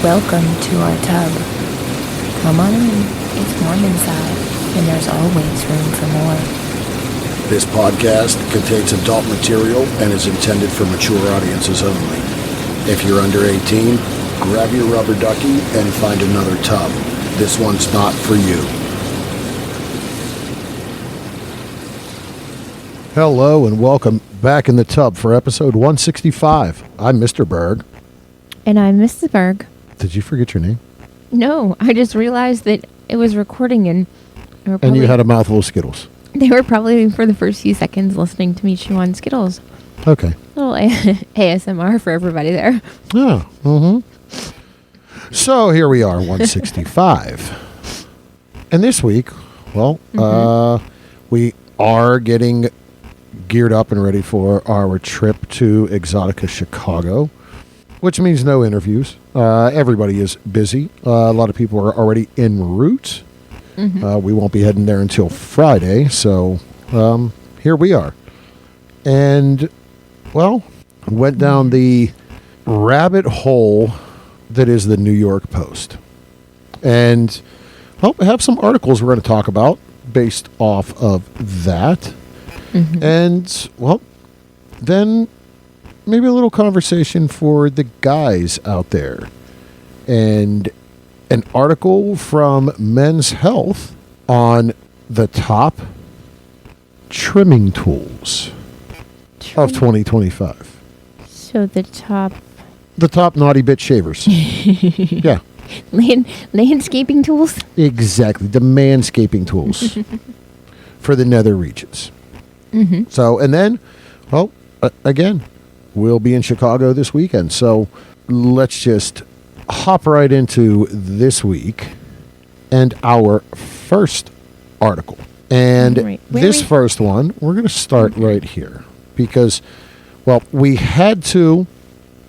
Welcome to our tub. Come on in. It's warm inside, and there's always room for more. This podcast contains adult material and is intended for mature audiences only. If you're under 18, grab your rubber ducky and find another tub. This one's not for you. Hello and welcome back in the tub for episode 165. I'm Mr. Berg. And I'm Mrs. Berg. Did you forget your name? No, I just realized that it was recording and you had a mouthful of Skittles. They were probably for the first few seconds listening to me chew on Skittles. Okay. A little ASMR for everybody there. Yeah. Mm-hmm. So here we are, 165. And this week, we are getting geared up and ready for our trip to Exotica Chicago, which means no interviews. Everybody is busy. A lot of people are already en route. Mm-hmm. We won't be heading there until Friday, so here we are. And, went down the rabbit hole that is the New York Post. And I have some articles we're going to talk about based off of that. Mm-hmm. And, then maybe a little conversation for the guys out there. And an article from Men's Health on the top trimming tools of 2025. So the top naughty bit shavers. Yeah. Landscaping tools? Exactly. The manscaping tools for the nether regions. Mm-hmm. So, and then, again, we'll be in Chicago this weekend. So let's just hop right into this week and our first article. And this first one, we're going to start right here because, we had to,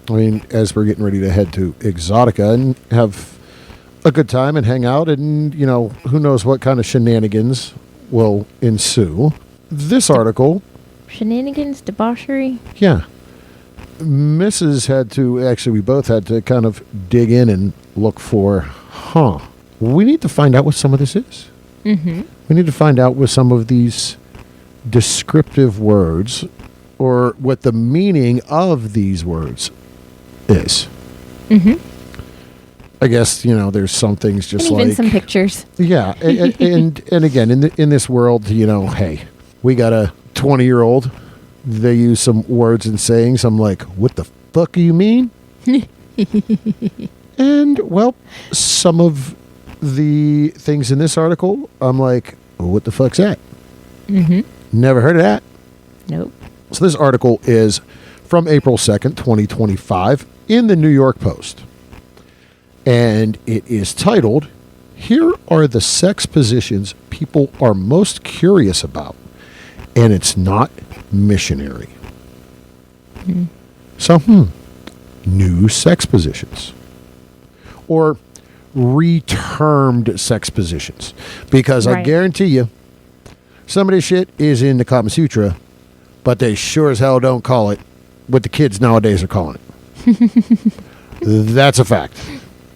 as we're getting ready to head to Exotica and have a good time and hang out and, who knows what kind of shenanigans will ensue. This article. Shenanigans, debauchery. Yeah. We both had to kind of dig in and look for, we need to find out what some of this is. Mm-hmm. We need to find out what some of these descriptive words or what the meaning of these words is. Mm-hmm. I guess, there's some things just and even some pictures. Yeah. and again, in this world, hey, we got a 20-year-old. They use some words and sayings. I'm like, what the fuck do you mean? And, some of the things in this article, I'm like, what the fuck's that? Mm-hmm. Never heard of that. Nope. So this article is from April 2nd, 2025 in the New York Post. And it is titled, "Here are the sex positions people are most curious about. And it's not missionary." Mm. So, new sex positions. Or retermed sex positions. Because I guarantee you, some of this shit is in the Kama Sutra, but they sure as hell don't call it what the kids nowadays are calling it. That's a fact.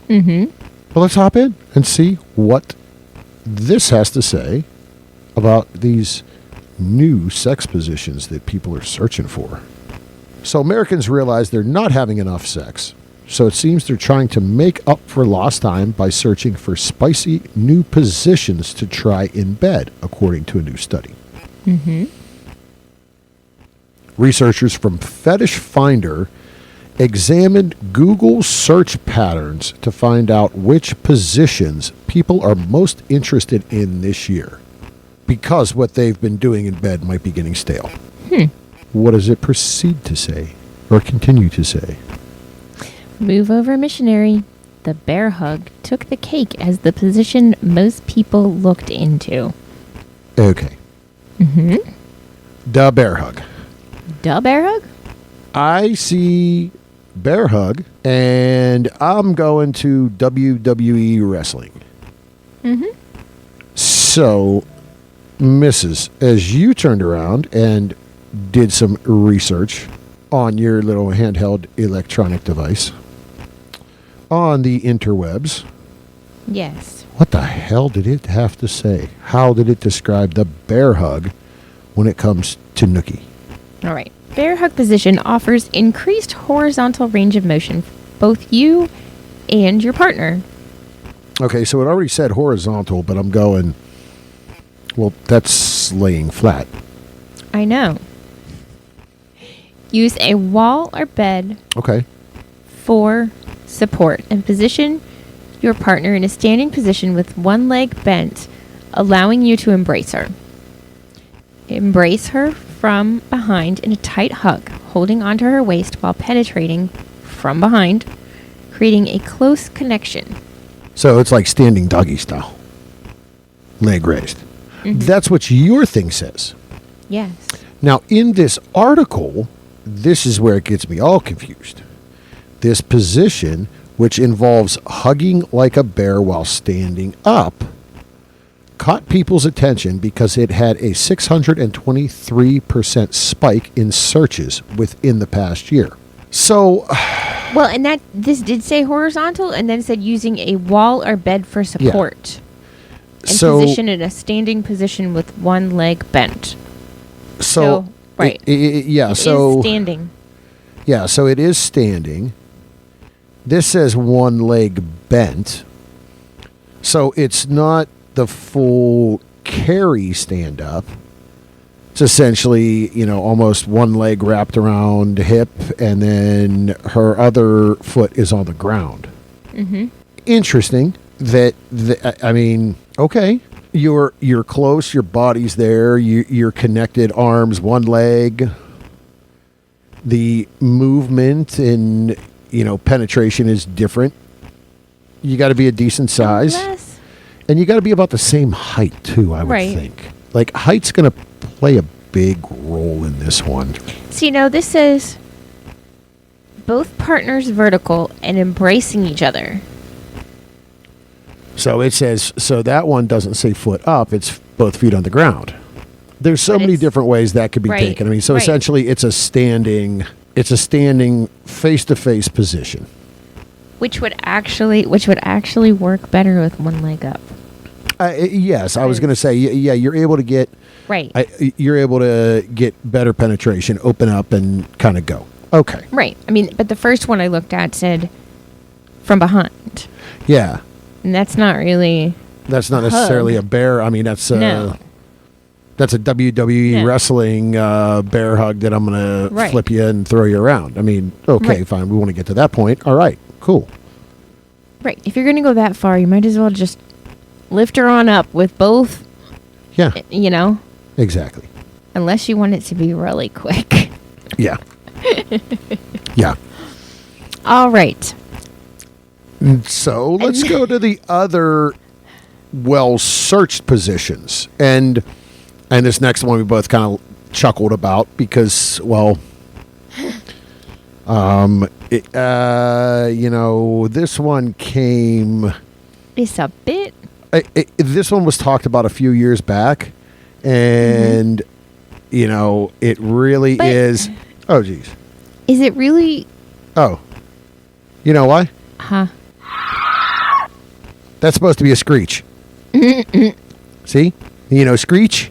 Mm-hmm. Well, let's hop in and see what this has to say about these new sex positions that people are searching for. So Americans realize they're not having enough sex, so it seems they're trying to make up for lost time by searching for spicy new positions to try in bed, according to a new study. Mm-hmm. Researchers from Fetish Finder examined Google search patterns to find out which positions people are most interested in this year, because what they've been doing in bed might be getting stale. What does it proceed to say, or continue to say? Move over missionary. The bear hug took the cake as the position most people looked into. Okay. Mm-hmm. The bear hug. The bear hug? I see bear hug, and I'm going to WWE wrestling. Mm-hmm. So, Mrs., as you turned around and did some research on your little handheld electronic device, on the interwebs. Yes. What the hell did it have to say? How did it describe the bear hug when it comes to Nookie? All right. Bear hug position offers increased horizontal range of motion for both you and your partner. Okay, so it already said horizontal, but I'm going, well, that's laying flat. I know. Use a wall or bed Okay. for support and position your partner in a standing position with one leg bent, allowing you to embrace her. Embrace her from behind in a tight hug, holding onto her waist while penetrating from behind, creating a close connection. So it's like standing doggy style. Leg raised. That's what your thing says. Yes. Now, in this article, this is where it gets me all confused. This position, which involves hugging like a bear while standing up, caught people's attention because it had a 623% spike in searches within the past year. So, Well, and this did say horizontal, and then it said using a wall or bed for support. And position in a standing position with one leg bent. So right. It It is standing. Yeah, so it is standing. This says one leg bent. So it's not the full carry stand up. It's essentially, almost one leg wrapped around hip and then her other foot is on the ground. Mm-hmm. Interesting okay. You're close, your body's there, you're connected, arms, one leg. The movement and penetration is different. You got to be a decent size, Less. and you got to be about the same height too. I would Right. think. Like height's going to play a big role in this one. So, this says both partners vertical and embracing each other. So it says so that one doesn't say foot up; it's both feet on the ground. There's so But many it's- different ways that could be Right, taken. I mean, so right. essentially, it's a standing face-to-face position. Which would actually work better with one leg up. Yes, I was going to say, yeah, you're able to get Right. you're able to get better penetration, open up, and kind of go. Okay. Right. I mean, but the first one I looked at said from behind. Yeah, And that's not really. that's not necessarily a bear. I mean, that's No. that's a WWE No. wrestling bear hug that I'm going to Right. flip you and throw you around. I mean, okay, Right. fine. We want to get to that point. All right, cool. Right. If you're going to go that far, you might as well just lift her on up with both, Yeah, exactly. unless you want it to be really quick. Yeah. Yeah. All right. So let's go to the other well-searched positions, and this next one we both kind of chuckled about because, well, this one came. It's a bit. This one was talked about a few years back, and it really But- is. Oh, geez. Is it really? Oh, you know why? Huh. That's supposed to be a screech. See? Screech.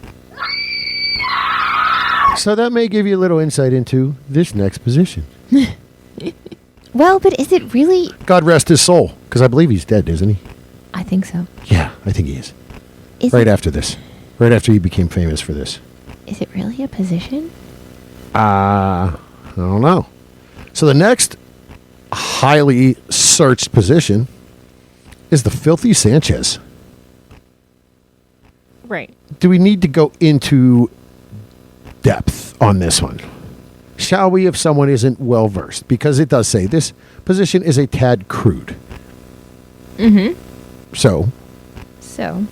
So that may give you a little insight into this next position. Well, but is it really? God rest his soul, because I believe he's dead, isn't he? I think so. Yeah, I think he is. Is Right it, after this. Right after he became famous for this. Is it really a position? I don't know. So the next highly searched position is the Filthy Sanchez. Right. Do we need to go into depth on this one? Shall we, if someone isn't well versed? Because it does say this position is a tad crude. Mm-hmm. So So.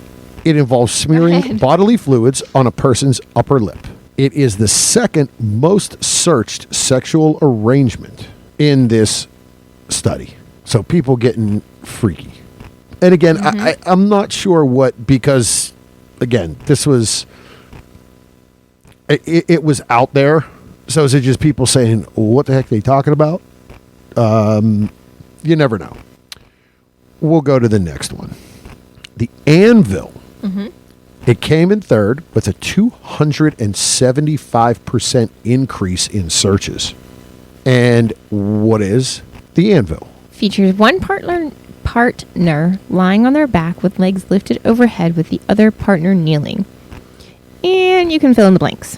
it involves smearing ahead. bodily fluids on a person's upper lip. It is the second most searched sexual arrangement in this study. So people getting freaky. And again, I'm not sure what, because again, this was, it was out there. So is it just people saying, what the heck are they talking about? You never know. we'll go to the next one. The Anvil. It came in third with a 275% increase in searches. And what is the Anvil? Features one partner lying on their back with legs lifted overhead with the other partner kneeling. And you can fill in the blanks.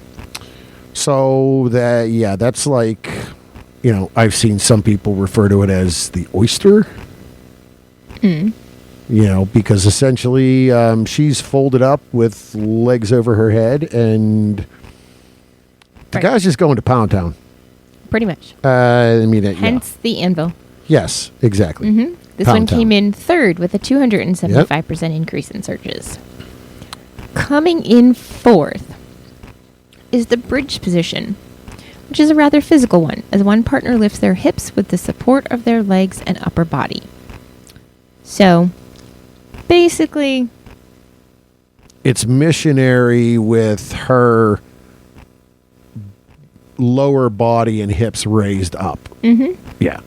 So that's like, I've seen some people refer to it as the oyster. Because essentially she's folded up with legs over her head, and the Right. guy's just going to Pound Town. Pretty much. Hence, the Anvil. yes, exactly. This Pound one Town. came in third with a 275% increase in searches. Coming in fourth is the bridge position, which is a rather physical one, as one partner lifts their hips with the support of their legs and upper body. So, basically, It's missionary with her lower body and hips raised up. Yeah.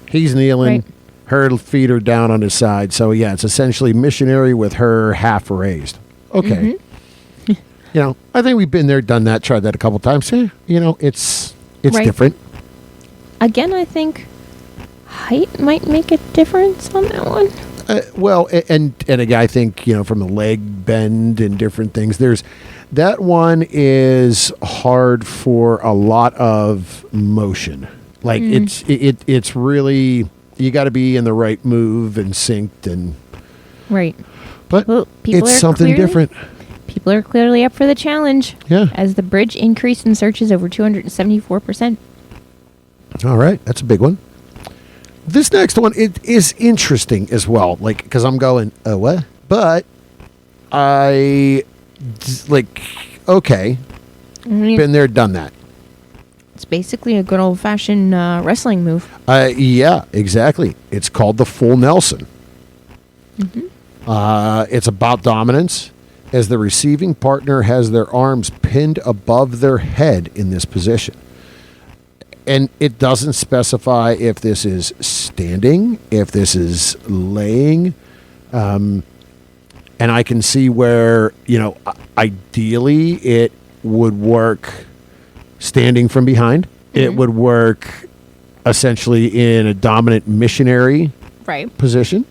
He's kneeling. Right. Her feet are down on his side. So, yeah, it's essentially missionary with her half raised. Okay. I think we've been there, done that, tried that a couple times. It's Right. different. again, I think height might make a difference on that one. And again, I think, from the leg bend and different things, that one is hard for a lot of motion. Like it's really, you got to be in the right move and synced Right. but Well, people it's are something clearly- different. People are clearly up for the challenge. Yeah. As the bridge increased in searches over 274%. All right. That's a big one. This next one, it is interesting as well. Like, because I'm going, what? But okay, I mean, been there, done that. it's basically a good old-fashioned wrestling move. Yeah, exactly. It's called the full Nelson. It's about dominance, as the receiving partner has their arms pinned above their head in this position. And it doesn't specify if this is standing, if this is laying. And I can see where, ideally it would work standing from behind. It would work essentially in a dominant missionary Right. position,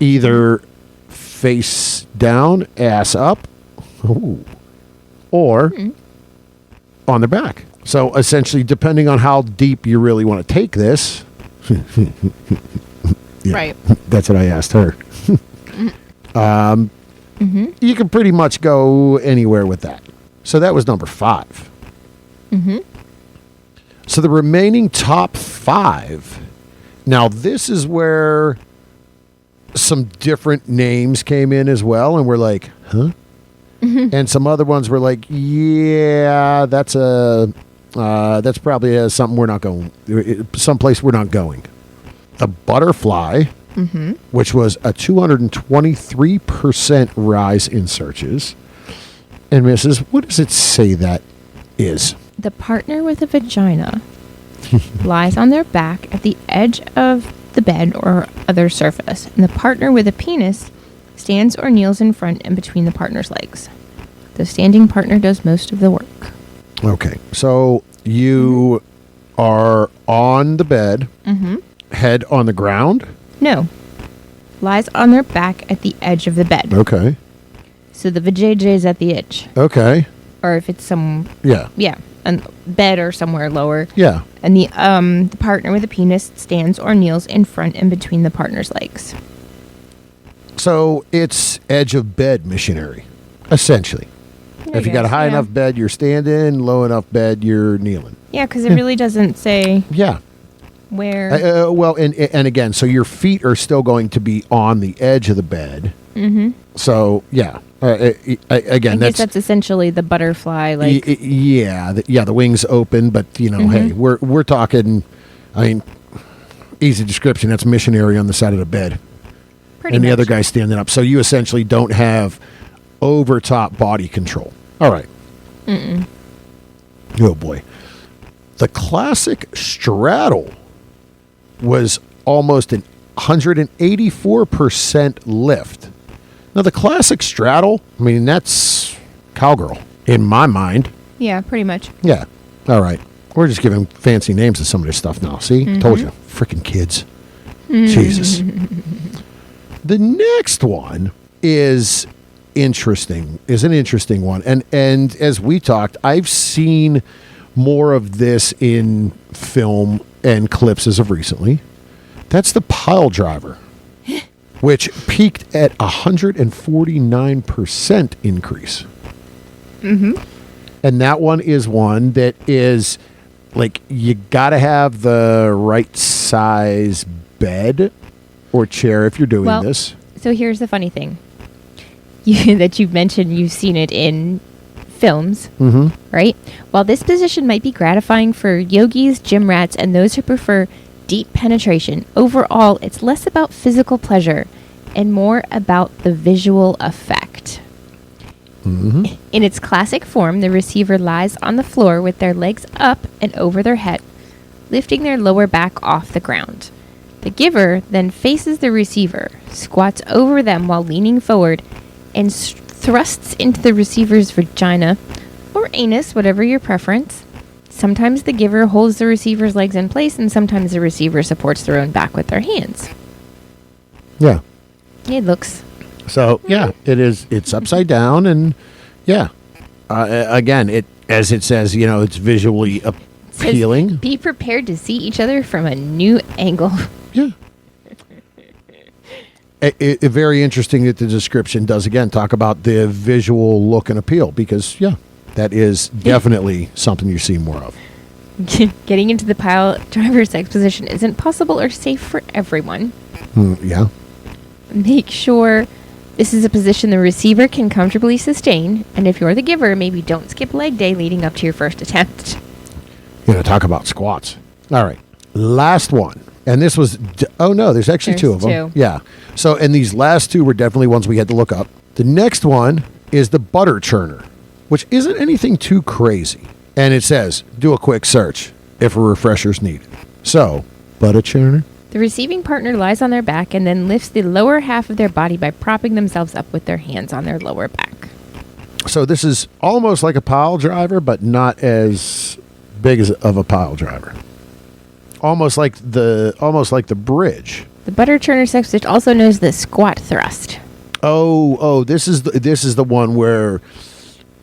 either face down, ass up, or on their back. So essentially, depending on how deep you really want to take this, yeah, Right. that's what I asked her. You can pretty much go anywhere with that. So that was number 5. So the remaining top 5. Now this is where some different names came in as well, and we're like, huh? And some other ones were like, yeah, that's probably something we're not going, someplace we're not going. The butterfly, which was a 223% rise in searches. And Mrs., what does it say that is? The partner with a vagina lies on their back at the edge of the bed or other surface, and the partner with a penis stands or kneels in front and between the partner's legs. The standing partner does most of the work. Okay, so you are on the bed, head on the ground. No. Lies on their back at the edge of the bed. Okay, So the vajayjay is at the edge. okay, Or if it's yeah, a bed or somewhere lower. yeah. And the partner with a penis stands or kneels in front and between the partner's legs. So it's edge of bed missionary, essentially. If you got a high enough bed, you're standing. Low enough bed, you're kneeling. Yeah, because it really doesn't say Yeah. where. Well, and again, so your feet are still going to be on the edge of the bed. So yeah. Again, I guess that's essentially the butterfly. Like, the wings open, but hey, we're talking. I mean, easy description. That's missionary on the side of the bed, pretty and the much. other guy standing up. So you essentially don't have over top body control. All right. Oh boy, the classic straddle was almost an 184% lift. Now, the classic straddle, I mean, that's cowgirl in my mind. Yeah, pretty much. Yeah. All right. We're just giving fancy names to some of this stuff now. See? Told you. Freaking kids. Jesus. The next one is interesting, is an interesting one. And as we talked, I've seen more of this in film and clips as of recently. That's the pile driver, which peaked at 149% increase. And that one is one that is like, you got to have the right size bed or chair if you're doing this. So here's the funny thing. That you've mentioned you've seen it in films, right? While this position might be gratifying for yogis, gym rats, and those who prefer deep penetration, overall, it's less about physical pleasure and more about the visual effect. In its classic form, the receiver lies on the floor with their legs up and over their head, lifting their lower back off the ground. The giver then faces the receiver, squats over them while leaning forward, and thrusts into the receiver's vagina or anus, whatever your preference. Sometimes the giver holds the receiver's legs in place, and sometimes the receiver supports their own back with their hands. Yeah. It looks... So, yeah, it's upside down, and yeah. Again, as it says, it's visually appealing. Says, be prepared to see each other from a new angle. Yeah. Very interesting that the description does, again, talk about the visual look and appeal, because, yeah, that is definitely something you see more of. Getting into the pile driver sex position isn't possible or safe for everyone. Yeah. Make sure this is a position the receiver can comfortably sustain, and if you're the giver, maybe don't skip leg day leading up to your first attempt. Talk about squats. All right. Last one. And this was, there's actually two of them. Yeah. So, and these last two were definitely ones we had to look up. The next one is the butter churner, which isn't anything too crazy. And it says, do a quick search if a refresher's needed. So, butter churner. The receiving partner lies on their back and then lifts the lower half of their body by propping themselves up with their hands on their lower back. So this is almost like a pile driver, but not as big as of a pile driver. Almost like the bridge. The butter churner sex position, also known as the squat thrust. Oh, this is the one where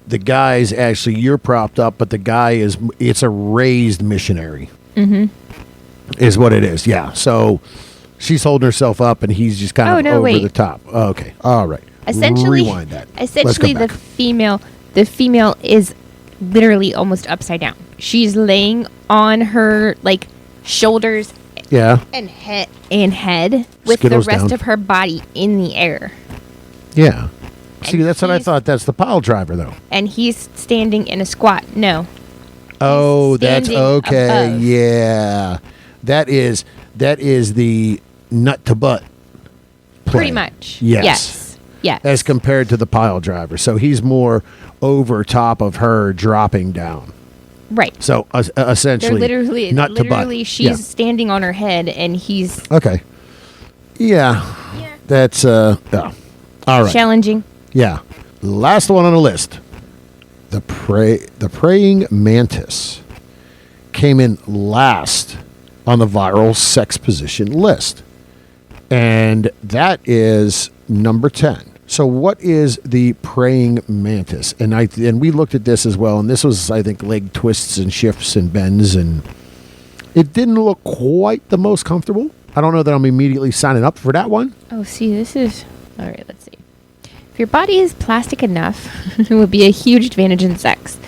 the guy's actually, you're propped up, but the guy it's a raised missionary. Is what it is. Yeah. So she's holding herself up and he's just kind of over the top. Okay. All right. Essentially, rewind that. Essentially, the female is literally almost upside down. She's laying on her shoulders, and head with Skittles the rest down. of her body in the air. Yeah. See, And that's what I thought. That's the pile driver, though. And he's standing in a squat. No. Oh, that's standing okay. above. Yeah. That is the nut to butt play. Pretty much. Yes. Yes. As compared to the pile driver. So he's more over top of her dropping down. Right. So essentially, They're literally nut to butt. she's standing on her head and he's Okay. Yeah. That's all right. challenging. Yeah. Last one on the list. The praying mantis came in last on the viral sex position list. And that is number 10. So what is the praying mantis? And we looked at this as well, and this was, I think, leg twists and shifts and bends, and it didn't look quite the most comfortable. I don't know that I'm immediately signing up for that one. Oh, see, this is... All right, let's see. If your body is plastic enough, it would be a huge advantage in sex.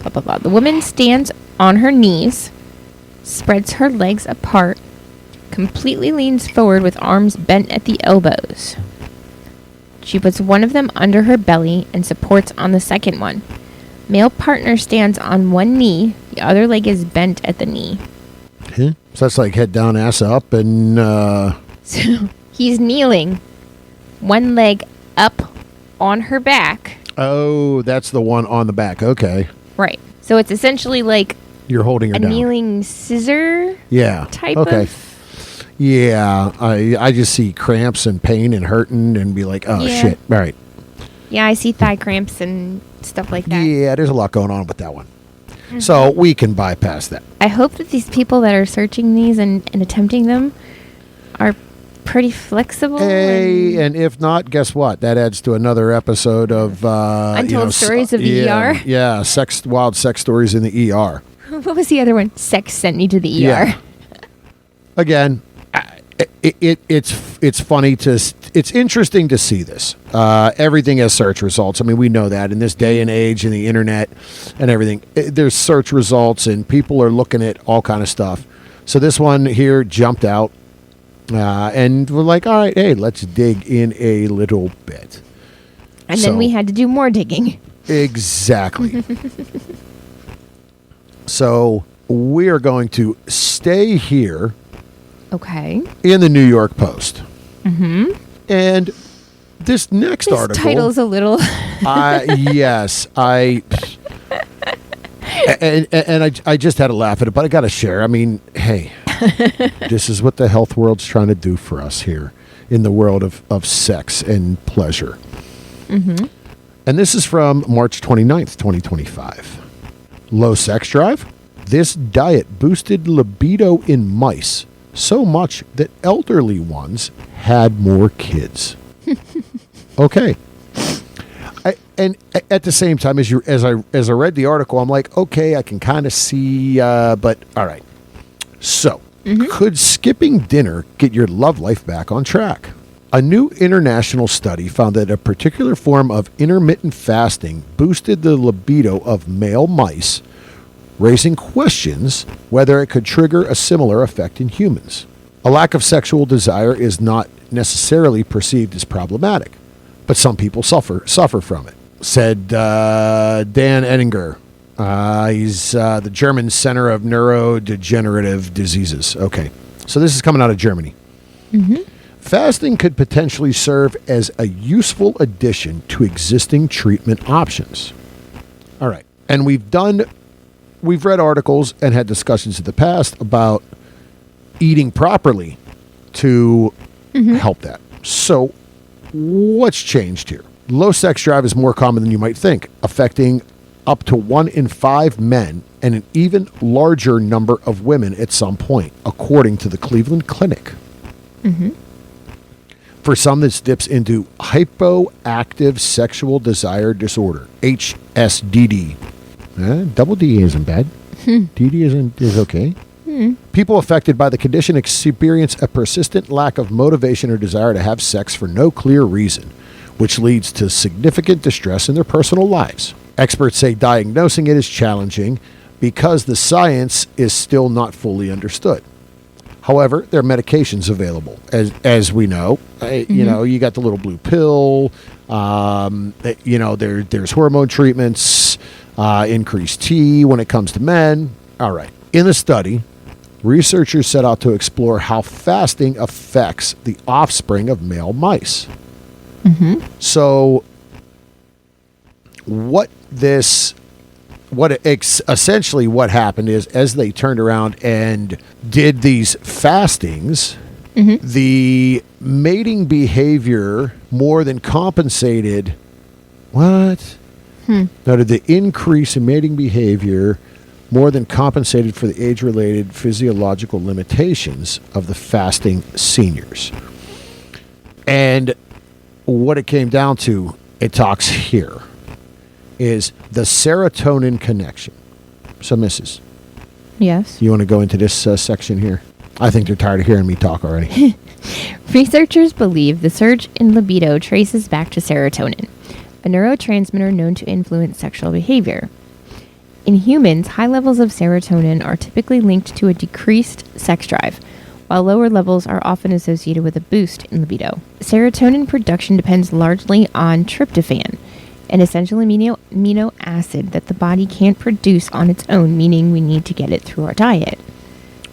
Blah, blah, blah. The woman stands on her knees, spreads her legs apart, completely leans forward with arms bent at the elbows. She puts one of them under her belly and supports on the second one. Male partner stands on one knee, the other leg is bent at the knee. Okay. So that's like head down, ass up, and... So he's kneeling, one leg up on her back. Oh, that's the one on the back. Okay. Right. So it's essentially like You're holding her a down. kneeling scissor Yeah. type okay. of... Yeah, I just see cramps and pain and hurting and be like, oh, Yeah. shit. All right. Yeah, I see thigh cramps and stuff like that. Yeah, there's a lot going on with that one. So we can bypass that. I hope that these people that are searching these and attempting them are pretty flexible. Hey, and if not, guess what? That adds to another episode of Untold Stories of the yeah, ER. Yeah, wild sex stories in the ER. What was the other one? Sex sent me to the ER. Yeah. Again, it's funny it's interesting to see this. Everything has search results. I mean, we know that in this day and age and the internet and everything, there's search results and people are looking at all kind of stuff. So this one here jumped out, and we're like, all right, hey, let's dig in a little bit. And So- then we had to do more digging. Exactly. So we are going to stay here Okay. in the New York Post. Mm-hmm. And this next This article, title's a little. yes, I just had to laugh at it, but I got to share. I mean, hey, this is what the health world's trying to do for us here in the world of sex and pleasure. Mm-hmm. And this is from March 29th, 2025. Low sex drive? This diet boosted libido in mice so much that elderly ones had more kids. Okay. And at the same time, as I read the article, I'm like, okay, I can kind of see, but all right. So, could skipping dinner get your love life back on track? A new international study found that a particular form of intermittent fasting boosted the libido of male mice, raising questions whether it could trigger a similar effect in humans. A lack of sexual desire is not necessarily perceived as problematic, but some people suffer from it, said Dan Ettinger. He's the German Center of Neurodegenerative Diseases. Okay, so this is coming out of Germany. Fasting could potentially serve as a useful addition to existing treatment options. All right, and we've read articles and had discussions in the past about eating properly to help that. So what's changed here? Low sex drive is more common than you might think, affecting up to 1 in 5 men and an even larger number of women at some point, according to the Cleveland Clinic. For some, this dips into hypoactive sexual desire disorder, HSDD. Double D isn't bad. DD is okay. People affected by the condition experience a persistent lack of motivation or desire to have sex for no clear reason, which leads to significant distress in their personal lives. Experts say diagnosing it is challenging because the science is still not fully understood. However, there are medications available, as we know. You know, you got the little blue pill. There's hormone treatments, increased T when it comes to men. All right. In the study, researchers set out to explore how fasting affects the offspring of male mice. So, essentially what happened is, as they turned around and did these fastings, the mating behavior more than compensated. What? Now, did the increase in mating behavior more than compensated for the age-related physiological limitations of the fasting seniors? And what it came down to, it talks here, is the serotonin connection. So, Mrs., Yes. you want to go into this section here? I think they're tired of hearing me talk already. Researchers believe the surge in libido traces back to serotonin, a neurotransmitter known to influence sexual behavior. In humans, high levels of serotonin are typically linked to a decreased sex drive, while lower levels are often associated with a boost in libido. Serotonin production depends largely on tryptophan, an essential amino acid that the body can't produce on its own, meaning we need to get it through our diet.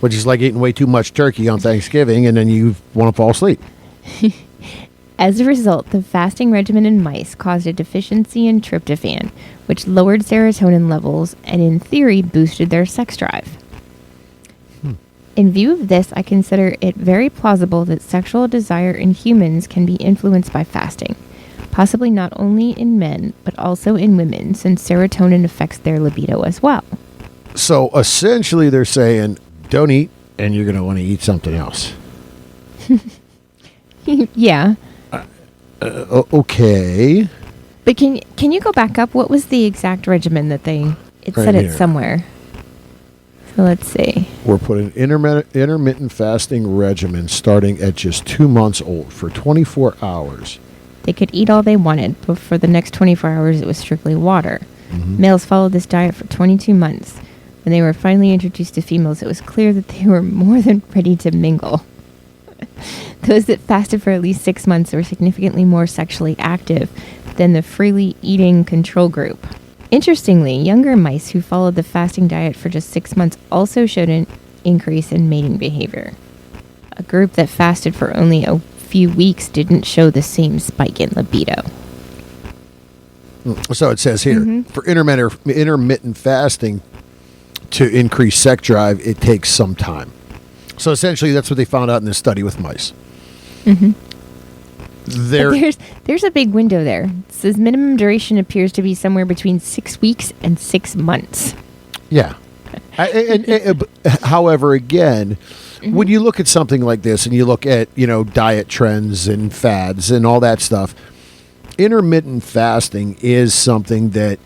Which is like eating way too much turkey on Thanksgiving and then you want to fall asleep. As a result, the fasting regimen in mice caused a deficiency in tryptophan, which lowered serotonin levels and, in theory, boosted their sex drive. In view of this, I consider it very plausible that sexual desire in humans can be influenced by fasting, possibly not only in men, but also in women, since serotonin affects their libido as well. So essentially they're saying, don't eat, and you're going to want to eat something else. Yeah. Okay. But can you go back up? What was the exact regimen that it Right said here. it somewhere. So let's see. We're putting intermittent fasting regimen starting at just 2 months old for 24 hours. They could eat all they wanted, but for the next 24 hours it was strictly water. Mhm. Males followed this diet for 22 months. When they were finally introduced to females, it was clear that they were more than ready to mingle. Those that fasted for at least 6 months were significantly more sexually active than the freely eating control group. Interestingly, younger mice who followed the fasting diet for just 6 months also showed an increase in mating behavior. A group that fasted for only a few weeks didn't show the same spike in libido. So it says here, for intermittent fasting to increase sex drive, it takes some time. So essentially that's what they found out in this study with mice. But There, there's a big window there. It says minimum duration appears to be somewhere between 6 weeks and 6 months. yeah. However, again, when you look at something like this and you look at, diet trends and fads and all that stuff, intermittent fasting is something that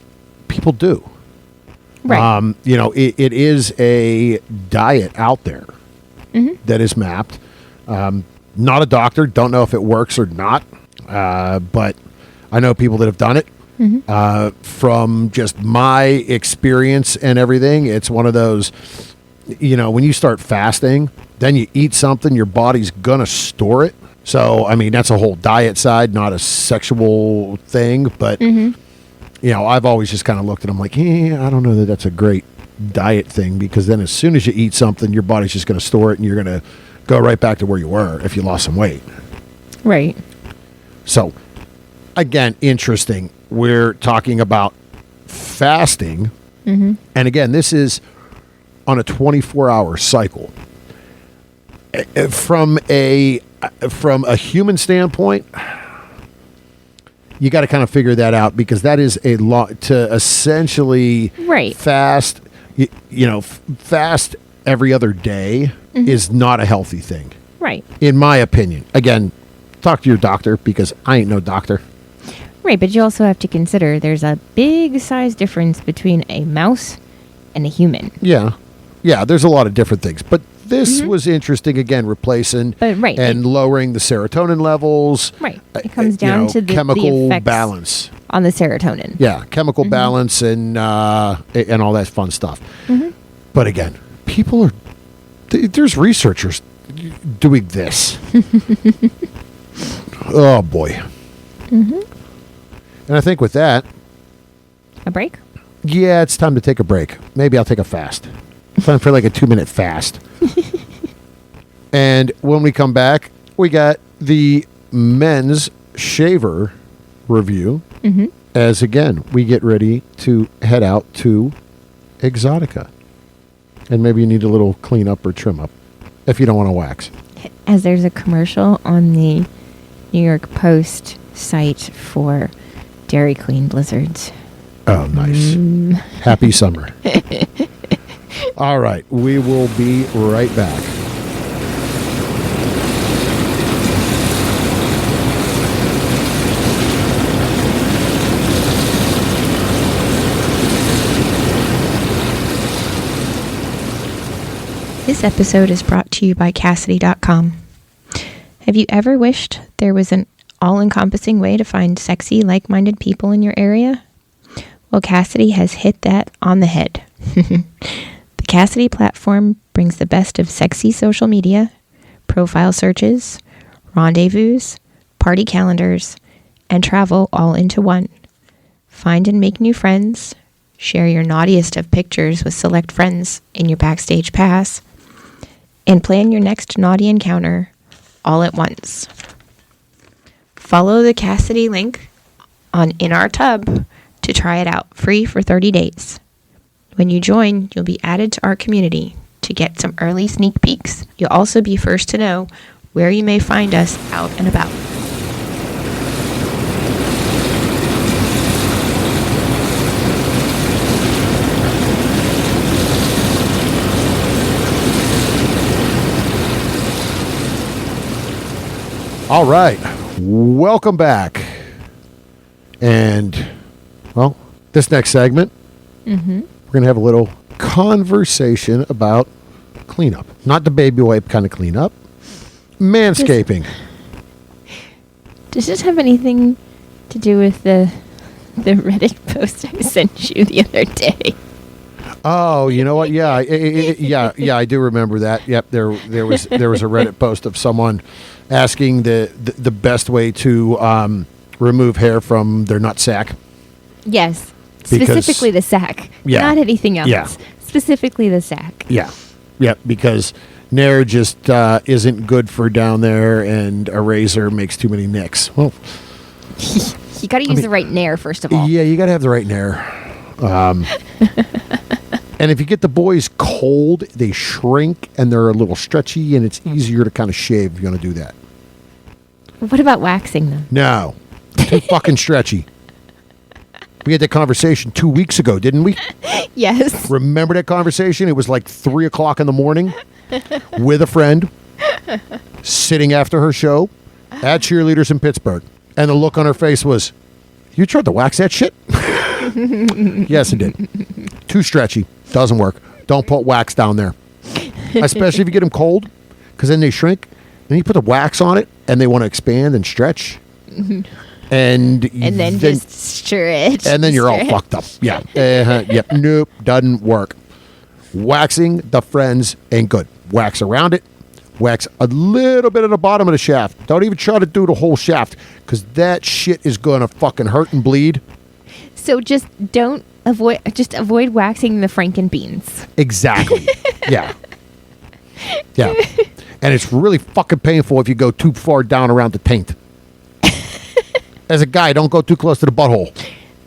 people do. Right. It is a diet out there that is mapped. Not a doctor, don't know if it works or not, but I know people that have done it. From just my experience and everything, it's one of those, when you start fasting, then you eat something, your body's gonna store it. So, I mean, that's a whole diet side, not a sexual thing, but I've always just kind of looked at them like, I don't know that that's a great diet thing, because then as soon as you eat something, your body's just going to store it and you're going to go right back to where you were if you lost some weight. Right. So, again, interesting. We're talking about fasting. And again, this is on a 24-hour cycle. From a human standpoint, you got to kind of figure that out, because that is a lot to essentially Right. fast. Fast every other day is not a healthy thing, Right. in my opinion. Again, talk to your doctor, because I ain't no doctor. Right, but you also have to consider there's a big size difference between a mouse and a human. Yeah, there's a lot of different things, but this was interesting. Again, replacing But, right. and lowering the serotonin levels. Right. It comes down to the chemical effects balance. on the serotonin. Yeah, chemical balance and all that fun stuff. But again, people are there's researchers doing this. Oh boy. And I think with that, A break? yeah, it's time to take a break. Maybe I'll take a fast. Time for like a 2-minute fast. And when we come back, we got the men's shaver review. As again, we get ready to head out to Exotica. And maybe you need a little clean up or trim up if you don't want to wax. As there's a commercial on the New York Post site for Dairy Queen blizzards. Oh, nice. Happy summer. All right. We will be right back. This episode is brought to you by Cassidy.com. Have you ever wished there was an all-encompassing way to find sexy, like-minded people in your area? Well, Cassidy has hit that on the head. The Cassidy platform brings the best of sexy social media, profile searches, rendezvous, party calendars, and travel all into one. Find and make new friends, share your naughtiest of pictures with select friends in your Backstage Pass, and plan your next naughty encounter all at once. Follow the Cassidy link in our tub to try it out free for 30 days. When you join, you'll be added to our community to to get some early sneak peeks. You'll also be first to know where you may find us out and about. All right. Welcome back. And, well, this next segment, we're going to have a little conversation about cleanup. Not the baby wipe kind of cleanup. Manscaping. Does this have anything to do with the Reddit post I sent you the other day? Oh, you know what? Yeah, yeah, I do remember that. Yep, there was a Reddit post of someone asking the best way to remove hair from their nutsack. Yes, Because- specifically the sack, Yeah. not anything else. Yeah. Specifically the sack. Yeah, because Nair just isn't good for down there, and a razor makes too many nicks. Well, You got to use the right nair first of all. yeah, you got to have the right Nair. And if you get the boys cold, they shrink and they're a little stretchy, and it's easier to kind of shave if you're going to do that. What about waxing them? No, too fucking stretchy. We had that conversation 2 weeks ago, didn't we? Yes. Remember that conversation? It was like 3 o'clock in the morning with a friend sitting after her show at Cheerleaders in Pittsburgh. And the look on her face was, you tried to wax that shit? Yes, it did. Too stretchy. Doesn't work. Don't put wax down there. Especially if you get them cold, because then they shrink. And you put the wax on it, and they want to expand and stretch. And then just stretch. and then you're all stretch. fucked up. Yeah. Yep. Nope. Doesn't work. Waxing the friends ain't good. Wax around it. Wax a little bit at the bottom of the shaft. Don't even try to do the whole shaft, because that shit is going to fucking hurt and bleed. So just avoid waxing the frankenbeans. Exactly. Yeah. Yeah. And it's really fucking painful if you go too far down around the taint. As a guy, don't go too close to the butthole.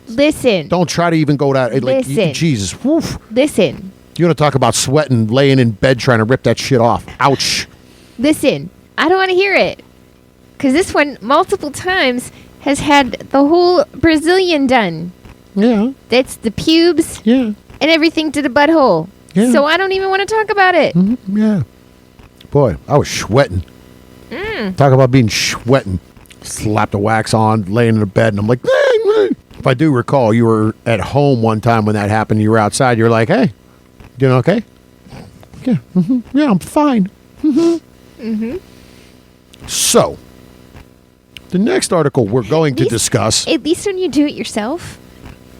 Listen. Don't try to even go down. Like, Listen. Jesus. Woof. Listen. You want to talk about sweating, laying in bed trying to rip that shit off. Ouch. Listen. I don't want to hear it. Because this one, multiple times, has had the whole Brazilian done. Yeah. That's the pubes Yeah. and everything to the butthole. Yeah. So I don't even want to talk about it. Yeah. Boy, I was sweating. Talk about being sweating. Slapped the wax on, laying in the bed, and I'm like, if I do recall, you were at home one time when that happened. You were outside. You were like, hey, doing okay? Yeah. Yeah, I'm fine. So, the next article we're going to least- discuss. At least when you do it yourself,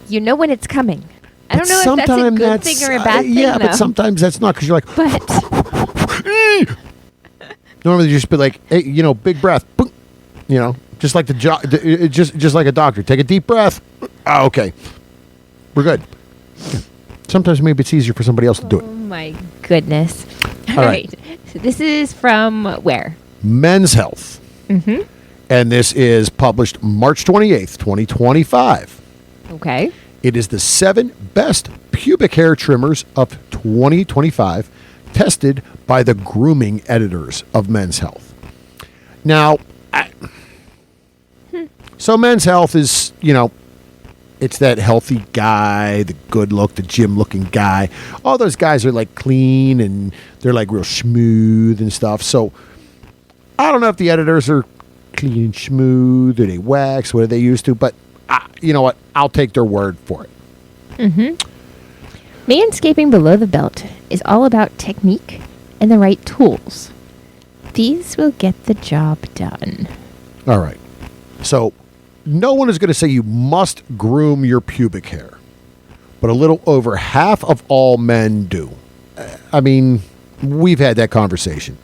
you know when it's coming. I don't But know if that's a sometimes good thing or a bad thing, yeah, though. but sometimes that's not, because you're like, But normally you just be like, hey, big breath. Boom. Just like just like a doctor. Take a deep breath. Oh, okay. We're good. Yeah. Sometimes maybe it's easier for somebody else to do oh it. my goodness. All right. So this is from where? Men's Health. Mm-hmm. And this is published March 28th, 2025. Okay. It is the 7 best pubic hair trimmers of 2025 tested by the grooming editors of Men's Health. Now, so Men's Health is, it's that healthy guy, the good look, the gym looking guy. All those guys are like clean and they're like real smooth and stuff. So I don't know if the editors are clean and smooth or they wax, what are they used to? But you know what? I'll take their word for it. Manscaping below the belt is all about technique and the right tools. These will get the job done. All right. So no one is going to say you must groom your pubic hair, but a little over half of all men do. I mean, we've had that conversation.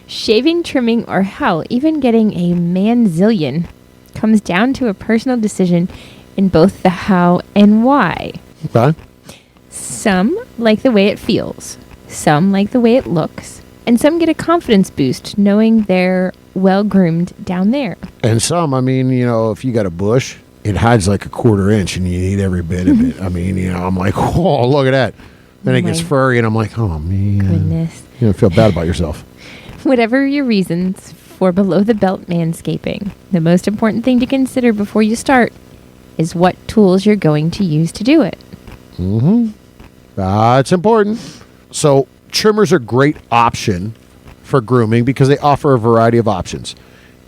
Shaving, trimming, or hell, even getting a manzillion comes down to a personal decision in both the how and why. Okay? Some like the way it feels, some like the way it looks, and some get a confidence boost knowing they're well groomed down there. And some, I mean, if you got a bush, it hides like a 1/4 inch and you need every bit of it. I mean, I'm like, oh, look at that. Then it gets My furry, and I'm like, oh man, Goodness. you don't feel bad about yourself. Whatever your reasons for below the belt manscaping, the most important thing to consider before you start is what tools you're going to use to do it. It's important. So trimmers are a great option for grooming because they offer a variety of options.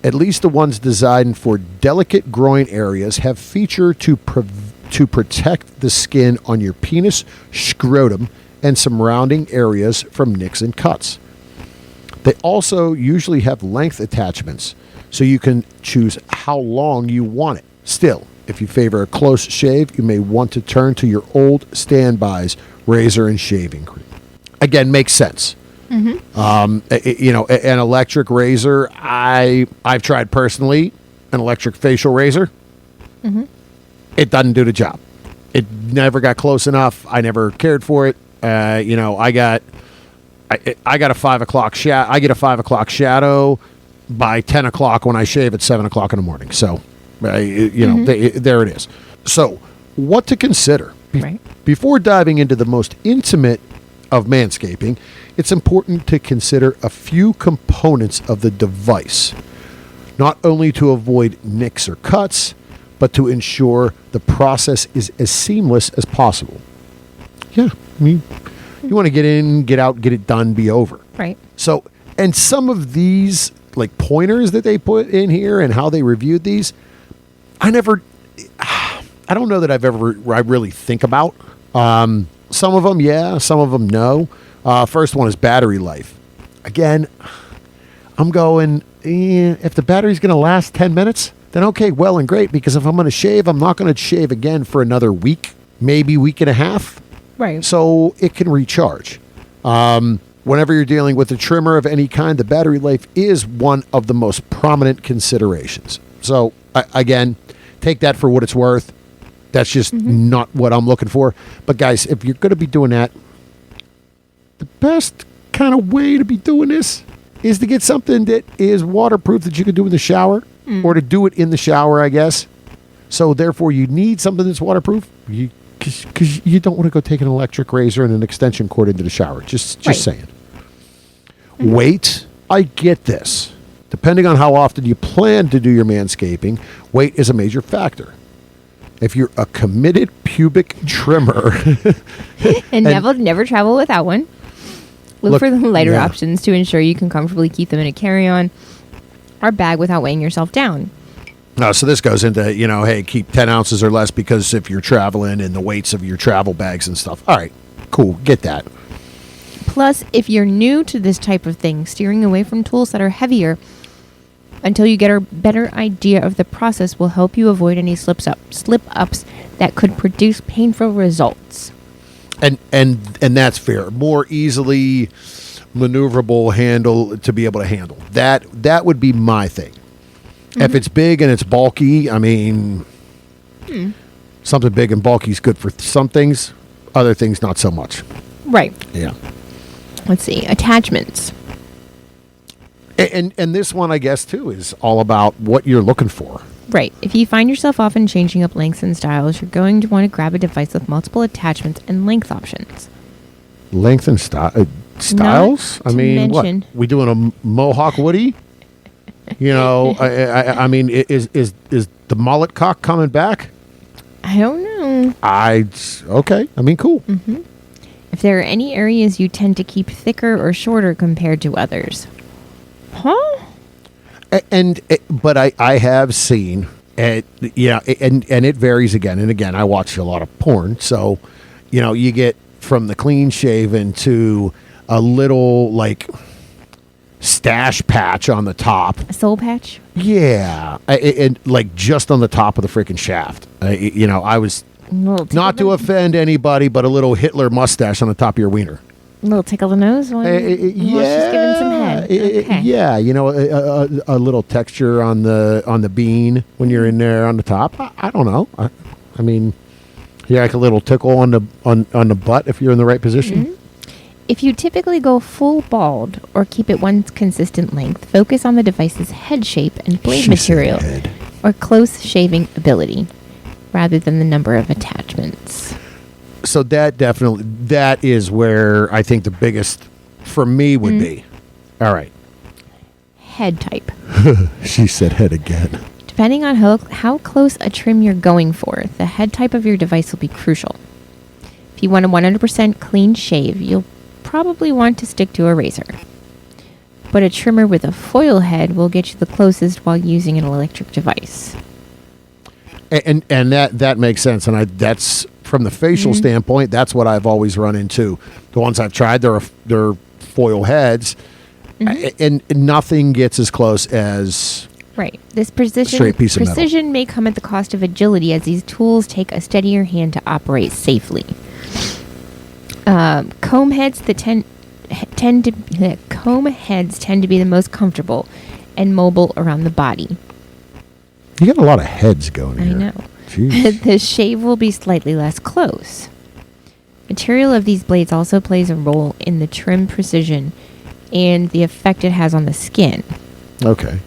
At least the ones designed for delicate groin areas have feature to protect the skin on your penis, scrotum, and some rounding areas from nicks and cuts. They also usually have length attachments, so you can choose how long you want it. Still, if you favor a close shave, you may want to turn to your old standbys, razor and shaving cream. Again, makes sense. An electric razor, I've tried personally, an electric facial razor. It doesn't do the job. It never got close enough. I never cared for it. I got a 5 o'clock I get a 5 o'clock shadow by 10 o'clock when I shave at 7 o'clock in the morning. So, there it is. So, what to consider? Right. Before diving into the most intimate of manscaping, it's important to consider a few components of the device, not only to avoid nicks or cuts, but to ensure the process is as seamless as possible. Yeah, I mean, you want to get in, get out, get it done, be over. Right. So, and some of these like pointers that they put in here and how they reviewed these, I don't know that I really think about. Some of them, yeah, some of them, no. First one is battery life. Again, I'm going, if the battery's going to last 10 minutes, then okay, well and great, because if I'm going to shave, I'm not going to shave again for another week, maybe week and a half. Right. So it can recharge. Whenever you're dealing with a trimmer of any kind, the battery life is one of the most prominent considerations. So, again, take that for what it's worth. That's just not what I'm looking for. But, guys, if you're going to be doing that, the best kind of way to be doing this is to get something that is waterproof that you can do in the shower or to do it in the shower, I guess. So, therefore, you need something that's waterproof. Because you don't want to go take an electric razor and an extension cord into the shower. Just saying. Weight, I get this. Depending on how often you plan to do your manscaping, weight is a major factor. If you're a committed pubic trimmer... and never travel without one. Look for the lighter options to ensure you can comfortably keep them in a carry-on or bag without weighing yourself down. So this goes into, hey, keep 10 ounces or less because if you're traveling and the weights of your travel bags and stuff. All right, cool, get that. Plus, if you're new to this type of thing, steering away from tools that are heavier until you get a better idea of the process will help you avoid any slip-ups that could produce painful results. And that's fair. More easily maneuverable handle to be able to handle. That would be my thing. If it's big and it's bulky, I mean, something big and bulky is good for some things, other things not so much. Right. Yeah. Let's see. Attachments. And this one, I guess, too, is all about what you're looking for. Right. If you find yourself often changing up lengths and styles, you're going to want to grab a device with multiple attachments and length options. Length and styles? I mean, what? We doing a Mohawk Woody? I mean, is the mullet cock coming back? I don't know. Okay. I mean, cool. Mm-hmm. If there are any areas you tend to keep thicker or shorter compared to others. Huh? But I have seen it, and it varies again and again. I watch a lot of porn, so you get from the clean shaven to a little like stash patch on the top, a soul patch. Yeah, and like just on the top of the freaking shaft. I was not to offend anybody, but a little Hitler mustache on the top of your wiener. A little tickle the nose one. Just giving some head. Okay. Yeah, a little texture on the bean when you're in there on the top. I don't know. I mean, like a little tickle on the butt if you're in the right position. Mm-hmm. If you typically go full bald or keep it one consistent length, focus on the device's head shape and blade material or close shaving ability rather than the number of attachments. So that is where I think the biggest for me would be. All right. Head type. She said head again. Depending on how close a trim you're going for, the head type of your device will be crucial. If you want a 100% clean shave, you'll probably want to stick to a razor. But a trimmer with a foil head will get you the closest while using an electric device. And that makes sense. And that's from the facial standpoint, that's what I've always run into. The ones I've tried, they're foil heads, and nothing gets as close as right. This straight piece of metal. precision may come at the cost of agility, as these tools take a steadier hand to operate safely. Comb heads tend to be the most comfortable and mobile around the body. You got a lot of heads going I here. know. Jeez. The shave will be slightly less close. Material of these blades also plays a role in the trim precision and the effect it has on the skin. Okay.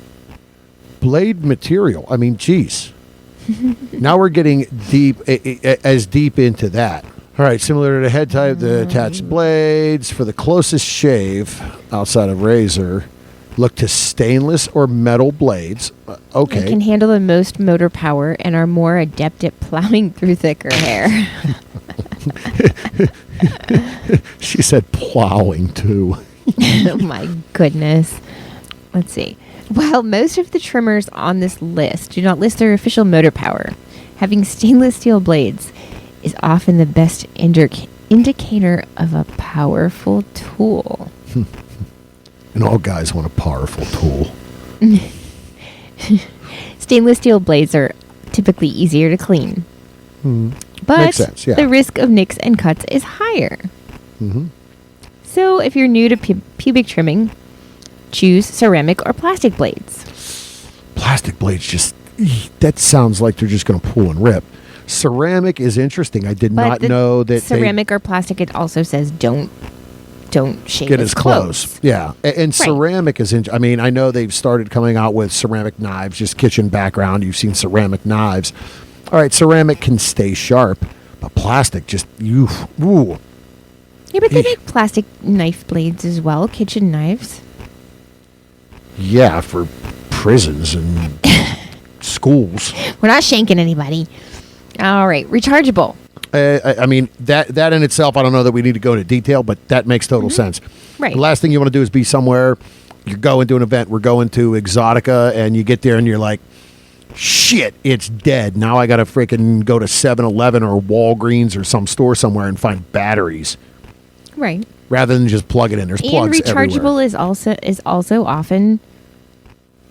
Blade material. I mean, geez. Now we're getting deep into that. All right, similar to the head type, the attached blades for the closest shave outside of razor. Look to stainless or metal blades. They Okay. can handle the most motor power and are more adept at plowing through thicker hair. She said plowing too. Oh my goodness. Let's see. While most of the trimmers on this list do not list their official motor power, having stainless steel blades is often the best indicator of a powerful tool. And all guys want a powerful tool. Stainless steel blades are typically easier to clean. But Makes sense, yeah. the risk of nicks and cuts is higher. Mm-hmm. So if you're new to pubic trimming, choose ceramic or plastic blades. Plastic blades just, that sounds like they're just going to pull and rip. Ceramic is interesting. I did not the know that ceramic or plastic, it also says don't shave get as close. Yeah. And Right. ceramic is, I mean, I know they've started coming out with ceramic knives, just kitchen background. You've seen ceramic knives. All right, ceramic can stay sharp, but plastic just, ooh. Yeah, but they Eesh. make plastic knife blades as well, kitchen knives. Yeah, for prisons and schools. We're not shanking anybody. All right, rechargeable. I mean, that in itself, I don't know that we need to go into detail, but that makes total sense. Right. The last thing you want to do is be somewhere, you're going to an event, we're going to Exotica, and you get there and you're like, shit, it's dead. Now I got to freaking go to 7-Eleven or Walgreens or some store somewhere and find batteries Right. rather than just plug it in. There's And plugs rechargeable everywhere. is also often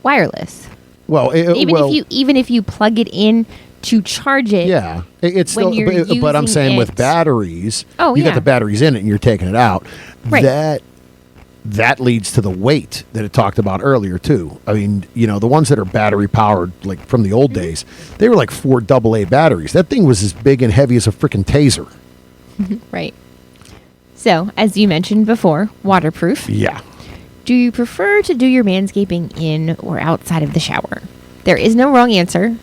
wireless. Well, Even if you plug it in to charge it. yeah, it's when still. you're But I'm using saying with it- batteries, Oh, you yeah. got the batteries in it, and you're taking it out. Right. That leads to the weight that it talked about earlier too. I mean, the ones that are battery powered, like from the old days, they were like 4 AA batteries. That thing was as big and heavy as a freaking taser. Right. So, as you mentioned before, waterproof. Yeah. Do you prefer to do your manscaping in or outside of the shower? There is no wrong answer,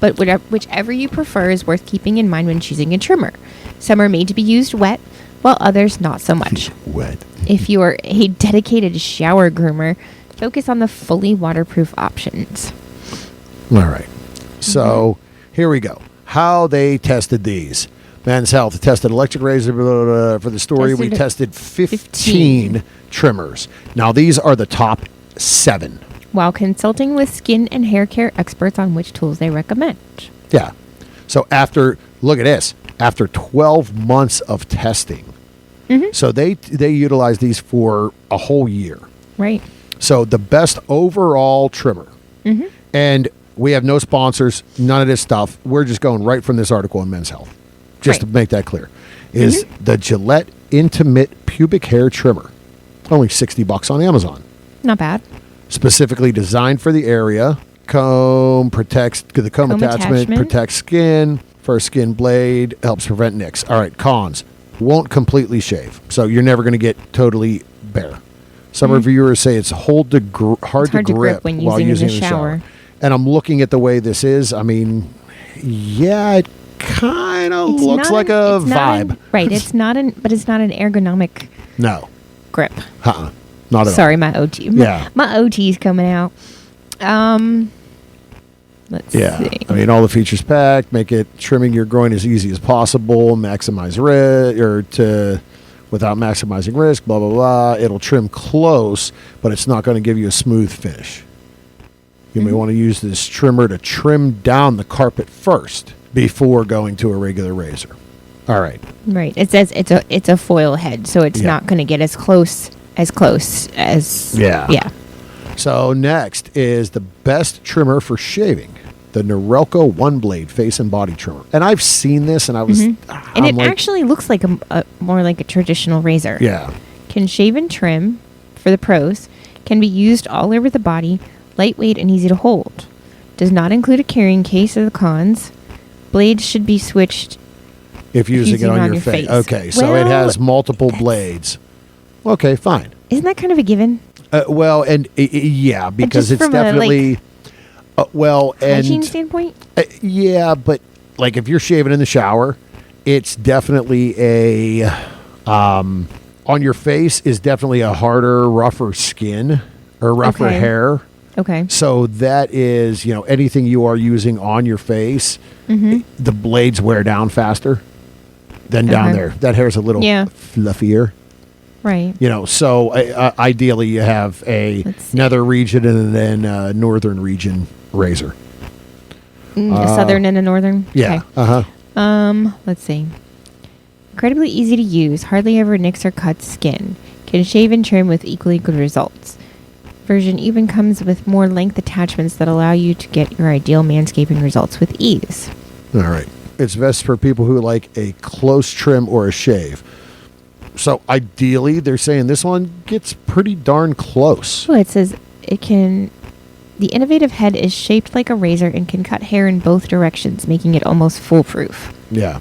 but whichever you prefer is worth keeping in mind when choosing a trimmer. Some are made to be used wet, while others not so much. Wet. If you are a dedicated shower groomer, focus on the fully waterproof options. All right. So here we go. How they tested these. Men's Health tested electric razor blah, blah, blah. For the story. We tested 15 trimmers. Now these are the top 7. While consulting with skin and hair care experts on which tools they recommend. Yeah. So look at this. After 12 months of testing, so they utilize these for a whole year. Right. So the best overall trimmer. And we have no sponsors, none of this stuff. We're just going right from this article in Men's Health, just Right. to make that clear, is the Gillette Intimate Pubic Hair Trimmer. Only $60 on Amazon. Not bad. Specifically designed for the area. Comb protects the comb attachment, protects skin. First skin blade helps prevent nicks. All right, cons. Won't completely shave, so you're never going to get totally bare. Some reviewers say it's hard to grip when while using using in the shower. And I'm looking at the way this is. I mean, yeah, it kind kind of It's looks not like an- a it's not vibe. right. It's not but it's not an ergonomic No. grip. Not at Sorry, my OT. Yeah. My OT's coming out. Let's all. Yeah. see. I mean, all the features packed, make it trimming your groin as easy as possible, maximize risk, without maximizing risk, blah, blah, blah. It'll trim close, but it's not going to give you a smooth finish. You may want to use this trimmer to trim down the carpet first before going to a regular razor. All right. Right. It says it's a foil head, so it's Yeah. not going to get as close as Yeah. Yeah. So next is the best trimmer for shaving, the Norelco One Blade Face and Body Trimmer. And I've seen this, and I was, And I'm it like, actually looks like a more like a traditional razor. yeah, Can shave and trim for the pros. Can be used all over the body. Lightweight and easy to hold. Does not include a carrying case of the cons. Blades should be switched. if using it on your face. Okay, so it Well, has multiple blades. Okay, fine. Isn't that kind of a given? Well, and yeah, because just it's from a, definitely Hygiene and standpoint? yeah, but like if you're shaving in the shower, it's definitely a on your face is definitely a harder, rougher skin or rougher Okay. hair. Okay. So that is, anything you are using on your face, the blades wear down faster than down Okay. there. That hair's a little Yeah. fluffier. Right. So ideally you have a Let's see. nether region and then a northern region razor. A southern and a northern? Yeah. Okay. Uh-huh. Let's see. Incredibly easy to use. Hardly ever nicks or cuts skin. Can shave and trim with equally good results. Version even comes with more length attachments that allow you to get your ideal manscaping results with ease. All right. It's best for people who like a close trim or a shave. So ideally, they're saying this one gets pretty darn close. Well, it says it can. The innovative head is shaped like a razor and can cut hair in both directions, making it almost foolproof. Yeah.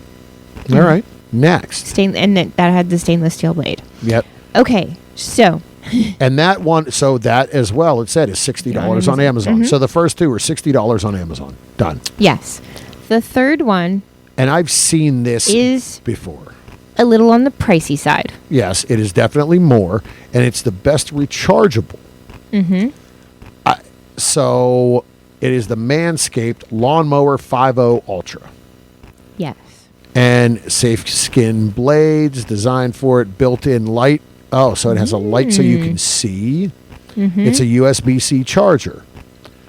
All right. Next. And that had the stainless steel blade. Yep. Okay, so And that one, so that as well, it said is $60 on Amazon. So the first two are $60 on Amazon. Done. yes, the third one And I've seen this is before. a little on the pricey side. Yes, it is definitely more, and it's the best rechargeable. So it is the Manscaped Lawnmower 5.0 Ultra. Yes. And safe skin blades designed for it, built-in light. Oh, so it has a light so you can see. It's a USB-C charger.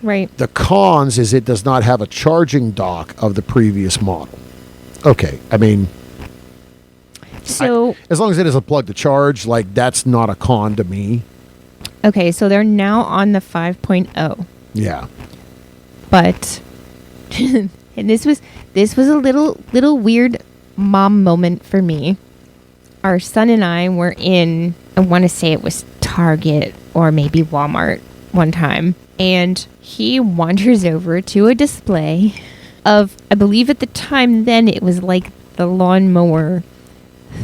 Right. The cons is it does not have a charging dock of the previous model. Okay, I mean, So as long as it is a plug to charge, like that's not a con to me. okay, so they're now on the 5.0, Yeah. but and this was a little weird mom moment for me. Our son and I were in, I want to say it was Target or maybe Walmart one time, and he wanders over to a display of, I believe at the time then it was like the Lawnmower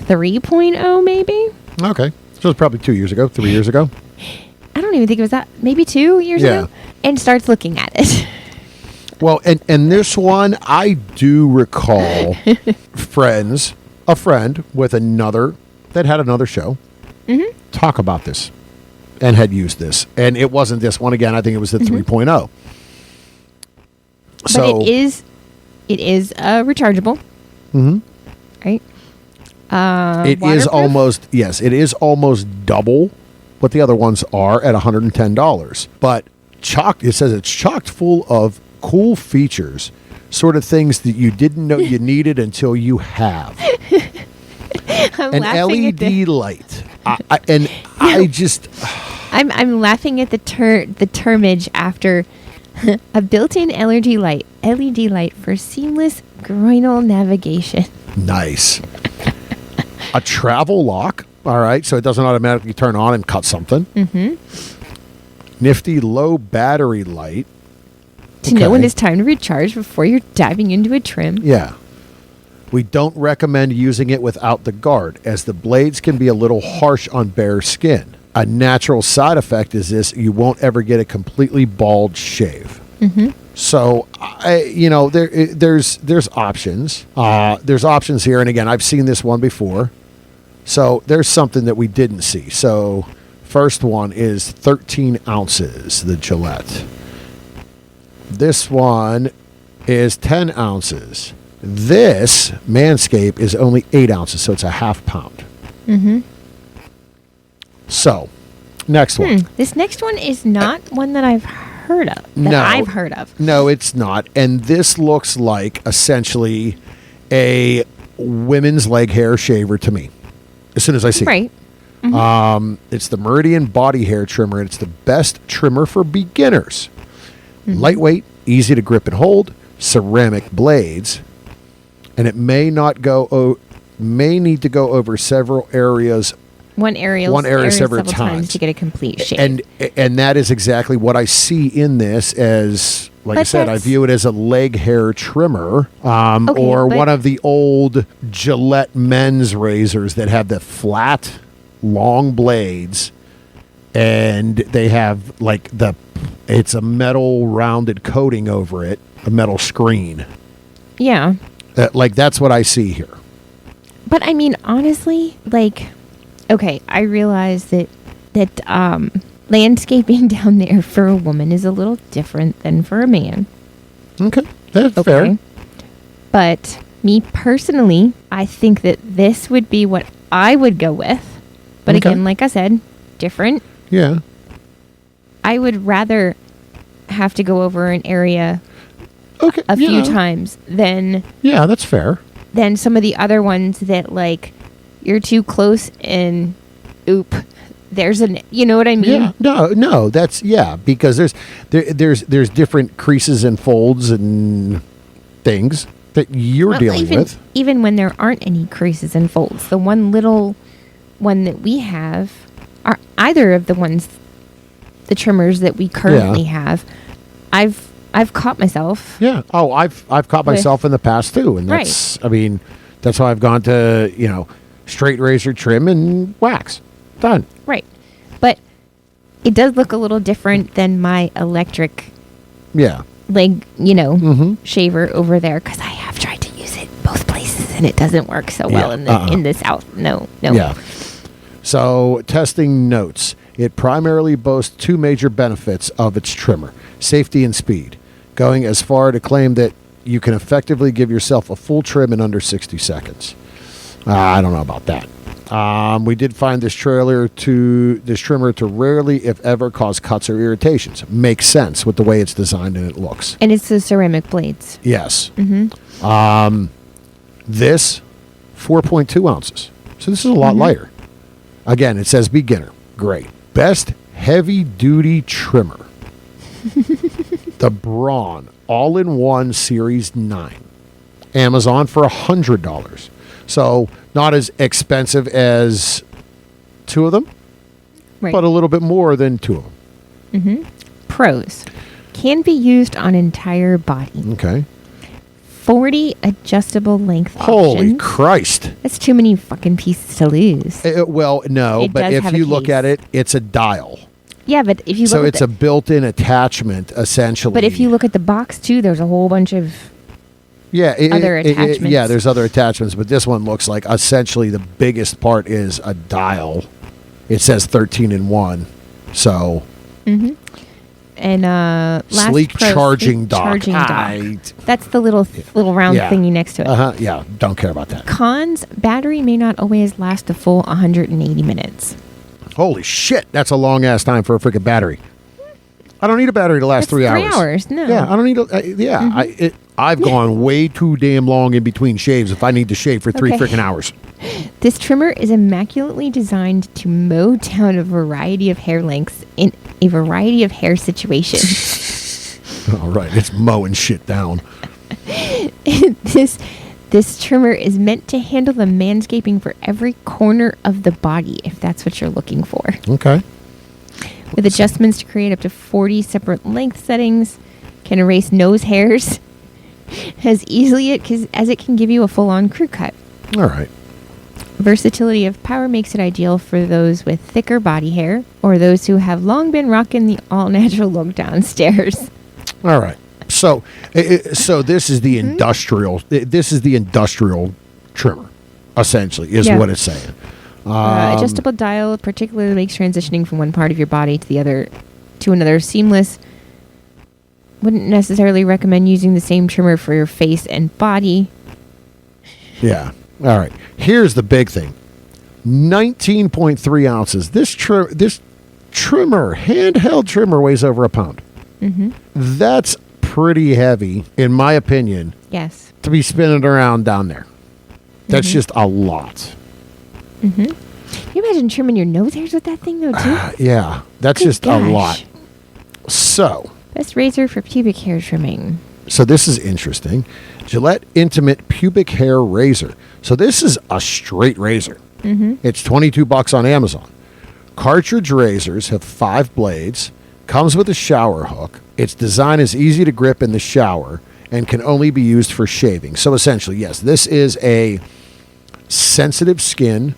3.0 maybe. Okay. So it's probably 2 years ago, 3 years ago. I don't even think it was that, maybe 2 years Yeah. ago, and starts looking at it. Well, and this one, I do recall a friend with another, that had another show, talk about this and had used this. And it wasn't this one again. I think it was the 3.0. So But it is rechargeable. Right? it is Waterproof? almost, yes, it is almost double what the other ones are at $110. But it says it's chocked full of cool features, sort of things that you didn't know you needed until you have. I'm An laughing at LED light. I just, I'm laughing at the termage after a built-in LED light for seamless groinal navigation. nice. A travel lock. All right, so it doesn't automatically turn on and cut something. Nifty low battery light. To know when Okay. it's time to recharge before you're diving into a trim. Yeah. We don't recommend using it without the guard, as the blades can be a little harsh on bare skin. A natural side effect is this: you won't ever get a completely bald shave. So, there's options. There's options here, and again, I've seen this one before. So there's something that we didn't see. So first one is 13 ounces, the Gillette. This one is 10 ounces. This Manscaped is only 8 ounces, so it's a half pound. Mm-hmm. So, next one. This next one is not one that I've heard of. I've heard of. No, it's not. And this looks like essentially a women's leg hair shaver to me. As soon as I see Right. it. Mm-hmm. It's the Meridian Body Hair Trimmer, and it's the best trimmer for beginners. Lightweight, easy to grip and hold, ceramic blades, and it may need to go over several areas. One area several times times to get a complete shave. And that is exactly what I see in this as, like I But said, I that's- view it as a leg hair trimmer, Okay, or but- one of the old Gillette men's razors that have the flat, long blades, and they have it's a metal rounded coating over it, a metal screen. yeah. That's what I see here. But I mean, honestly, okay, I realize that landscaping down there for a woman is a little different than for a man. Okay, that's Okay. fair. But me personally, I think that this would be what I would go with. But Okay. again, like I said, different. Yeah. I would rather have to go over an area Okay. a few yeah. times than Yeah, that's fair. some of the other ones that you're too close and there's you know what I mean? Yeah, no, that's because there's different creases and folds and things that you're Well, dealing with. even when there aren't any creases and folds, the one little one that we have are either of the trimmers that we currently have. I've caught myself. Yeah. Oh, I've caught myself in the past too, and that's that's how I've gone to straight razor trim and wax. Done. Right. But it does look a little different than my electric Yeah. leg, Mm-hmm. shaver over there, because I have tried to use it both places and it doesn't work so well in the south. No. Yeah. So, testing notes. It primarily boasts two major benefits of its trimmer: safety and speed, going as far to claim that you can effectively give yourself a full trim in under 60 seconds. I don't know about that. We did find this trimmer to rarely, if ever, cause cuts or irritations. Makes sense with the way it's designed and it looks. And it's the ceramic blades. Yes. Mm-hmm. This, 4.2 ounces. So this is a lot lighter. Again, it says beginner. Great. Best heavy-duty trimmer. The Braun All-in-One Series 9. Amazon for $100. So not as expensive as two of them, Right. but a little bit more than two of them. Pros. Can be used on entire body. Okay. 40 adjustable length Holy options. Christ. That's too many fucking pieces to lose. Well, no, It but does if have a you look case. at it, it's a dial. Yeah, but if you So look it's at a built-in attachment, essentially. but if you look at the box too, there's a whole bunch of other attachments. yeah, there's other attachments, but this one looks like essentially the biggest part is a dial. It says 13 in 1. So and last sleek pro, charging sleek dock. Charging dock. I- That's the little round Yeah. thingy next to it. Uh-huh. Yeah, don't care about that. Cons: battery may not always last a full 180 minutes. Holy shit, that's a long ass time for a freaking battery. I don't need a battery to last That's 3 hours. 3 hours. No. Yeah, I don't need I've gone way too damn long in between shaves if I need to shave for 3 Okay. freaking hours. This trimmer is immaculately designed to mow down a variety of hair lengths in a variety of hair situations. All right, it's mowing shit down. This trimmer is meant to handle the manscaping for every corner of the body, if that's what you're looking for. Okay. With adjustments to create up to 40 separate length settings, can erase nose hairs as easily as it can give you a full-on crew cut. All right. Versatility of power makes it ideal for those with thicker body hair or those who have long been rocking the all-natural look downstairs. All right. So So this is the industrial. This is the industrial trimmer, essentially, is Yeah. what it's saying. Adjustable dial particularly makes transitioning from one part of your body to the other to another seamless. Wouldn't necessarily recommend using the same trimmer for your face and body. Yeah. All right. Here's the big thing. 19.3 ounces. This trimmer, handheld trimmer, weighs over a pound. Mm-hmm. That's pretty heavy, in my opinion, Yes. to be spinning around down there. That's just a lot. Mm-hmm. Can you imagine trimming your nose hairs with that thing, though, too? Yeah, that's Good just gosh. a lot. So Best razor for pubic hair trimming. this is interesting. Gillette Intimate Pubic Hair Razor. So this is a straight razor. Mm-hmm. It's $22 on Amazon. Cartridge razors have 5 blades, comes with a shower hook. Its design is easy to grip in the shower and can only be used for shaving. So essentially, yes, this is a sensitive skin,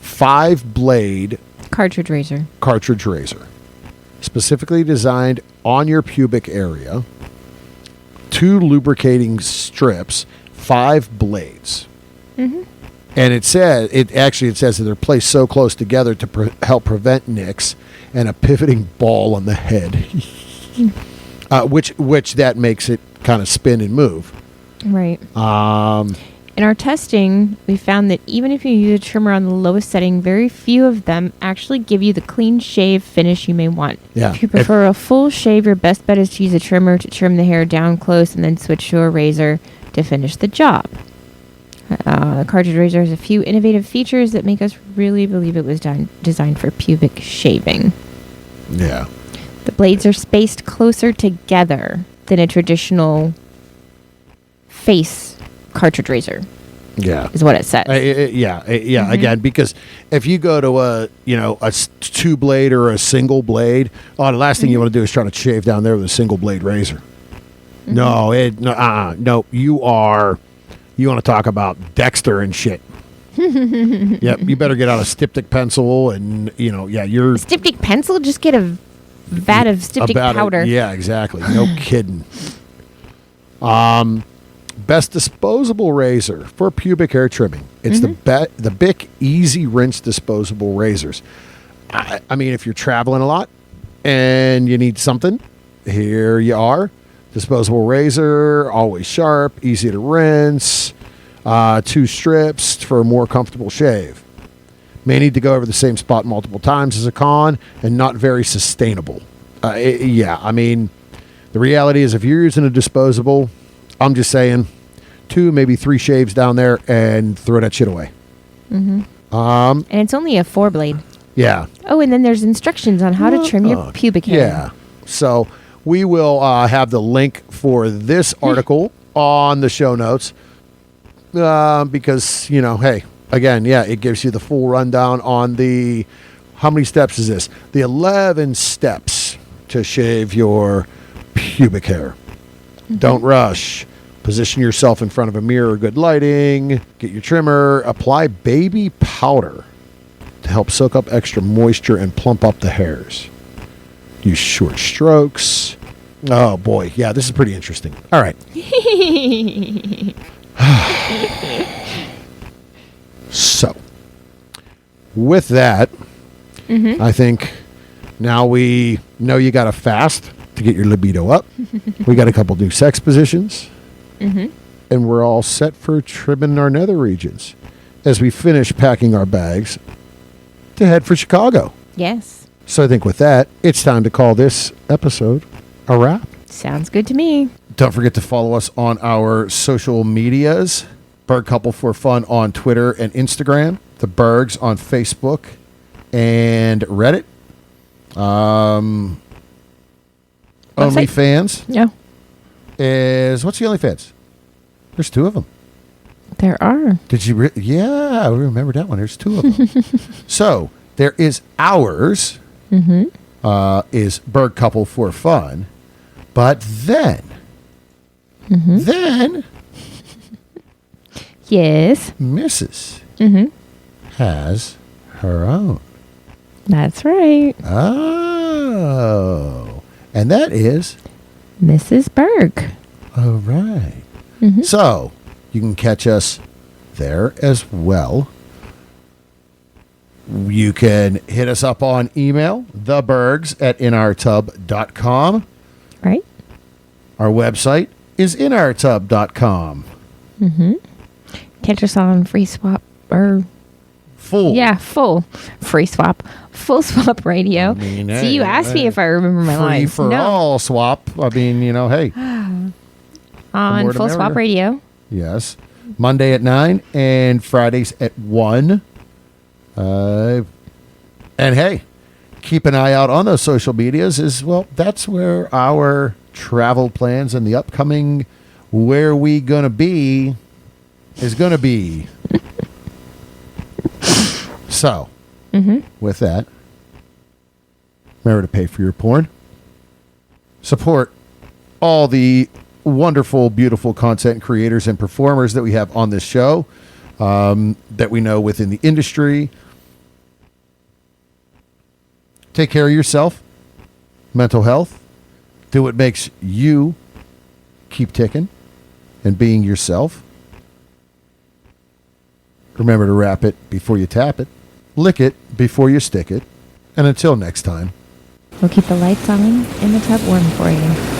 5-blade Cartridge razor. cartridge razor, specifically designed on your pubic area. 2 lubricating strips, 5 blades. Mm-hmm. And it says that they're placed so close together to help prevent nicks and a pivoting ball on the head, which that makes it kind of spin and move. Right. In our testing, we found that even if you use a trimmer on the lowest setting, very few of them actually give you the clean shave finish you may want. Yeah. If you prefer a full shave, your best bet is to use a trimmer to trim the hair down close and then switch to a razor to finish the job. The cartridge razor has a few innovative features that make us really believe it was designed for pubic shaving. Yeah. The blades are spaced closer together than a traditional face cartridge razor, Yeah. is what it says. Again, because if you go to a 2-blade or a single blade, the last thing you want to do is try to shave down there with a single blade razor. No, you want to talk about Dexter and shit. Yep, you better get out a styptic pencil and you're Styptic pencil? Just get a vat of styptic about it. powder. Yeah, exactly. No kidding. Best disposable razor for pubic hair trimming. It's the Bic Easy Rinse disposable razors. I mean, if you're traveling a lot and you need something, here you are. Disposable razor, always sharp, easy to rinse. 2 strips for a more comfortable shave. May need to go over the same spot multiple times as a con, and not very sustainable. I mean, the reality is if you're using a disposable, I'm just saying 2, maybe 3 shaves down there and throw that shit away. And it's only a 4-blade. Yeah. Oh, and then there's instructions on how to trim your pubic hair. Yeah. So we will have the link for this article on the show notes because, hey, again, it gives you the full rundown on how many steps is this? The 11 steps to shave your pubic hair. Don't rush. Position yourself in front of a mirror, good lighting. Get your trimmer. Apply baby powder to help soak up extra moisture and plump up the hairs. Use short strokes. Oh, boy. Yeah, this is pretty interesting. All right. So, with that, I think now we know you got to fast to get your libido up. We got a couple new sex positions. And we're all set for trimming our nether regions as we finish packing our bags to head for Chicago. Yes. So I think with that, it's time to call this episode a wrap. Sounds good to me. Don't forget to follow us on our social medias. Berg Couple for Fun on Twitter and Instagram. The Bergs on Facebook and Reddit. OnlyFans Yeah. is... What's the OnlyFans? There's 2 of them. There are. Did you... yeah, I remember that one. There's 2 of them. So, there is ours. Is Berg Couple for Fun. But then... Then... Yes. Mrs. has her own. That's right. Oh. And that is Mrs. Berg. All right. Mhm. So you can catch us there as well. You can hit us up on email, thebergs@inourtub.com. Right? Our website is inourtub.com. Catch us on Free Swap or Full. full Free Swap, Full Swap Radio. I mean, See, you asked me if I remember my Free lines. for all swap. I mean, hey. On more the Full Swap merrier. Radio. Yes. Monday at 9 and Fridays at 1. And hey, keep an eye out on those social medias that's where our travel plans and the upcoming where we gonna be is gonna be. So, with that, remember to pay for your porn. Support all the wonderful, beautiful content creators and performers that we have on this show, that we know within the industry. Take care of yourself, mental health. Do what makes you keep ticking and being yourself. Remember to wrap it before you tap it. Lick it before you stick it. And until next time. We'll keep the lights on and the tub warm for you.